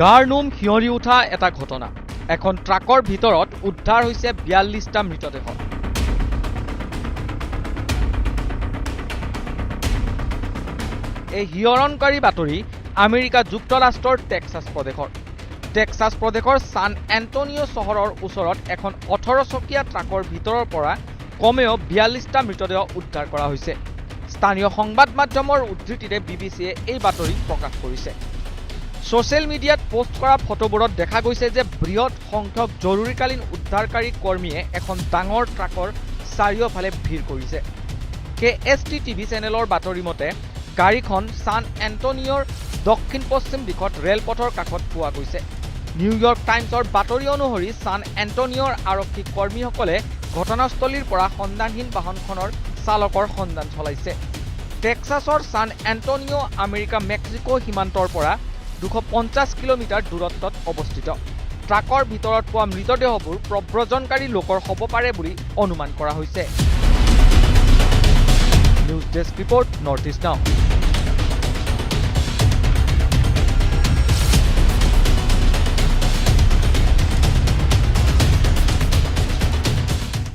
গাৰ নোম শিয়ৰি উঠা এটা ঘটনা। এখন ট্ৰাকৰ ভিতৰত উদ্ধাৰ হৈছে 42টা মৃতদেহ। এই হিয়ৰণকাৰী বাতৰি আমেৰিকা যুক্তৰাষ্ট্ৰৰ টেক্সাছ প্ৰদেশৰ। টেক্সাছ প্ৰদেশৰ সান এণ্টনিঅ চহৰৰ ওচৰত এখন 18 চকীয়া ট্ৰাকৰ ভিতৰৰ পৰা কমেও 42টা মৃতদেহ উদ্ধাৰ কৰা হৈছে। স্থানীয় সংবাদ মাধ্যমৰ উদ্ধৃতিৰে বিবিচিয়ে এই বাতৰি প্ৰকাশ কৰিছে। ছ'চিয়েল মিডিয়াত পোষ্ট কৰা ফটোবোৰত দেখা গৈছে যে বৃহৎ সংখ্যক জৰুৰীকালীন উদ্ধাৰকাৰী কৰ্মীয়ে এখন ডাঙৰ ট্ৰাকৰ চাৰিওফালে ভিৰ কৰিছে। KST টিভি চেনেলৰ বাতৰি মতে গাড়ীখন সান এণ্টনিঅৰ দক্ষিণ-পশ্চিম দিশত ৰেলপথৰ কাষত পোৱা গৈছে। নিউয়ৰ্ক টাইমছৰ বাতৰি অনুসৰি সান এণ্টনিঅৰ আৰক্ষী কৰ্মীসকলে ঘটনাস্থলীৰ পৰা সন্ধানহীন বাহনখনৰ চালকৰ সন্ধান চলাইছে। টেক্সাছৰ সান এণ্টনিঅ আমেৰিকা মেক্সিকো সীমান্তৰ পৰা 250 কিলোমিটাৰ দূৰত্বত অৱস্থিত। ট্ৰাকৰ ভিতৰত পোৱা মৃতদেহবোৰ প্ৰব্ৰজনকাৰী লোকৰ হ'ব পাৰে বুলি অনুমান কৰা হৈছে। News desk report, north east নাও।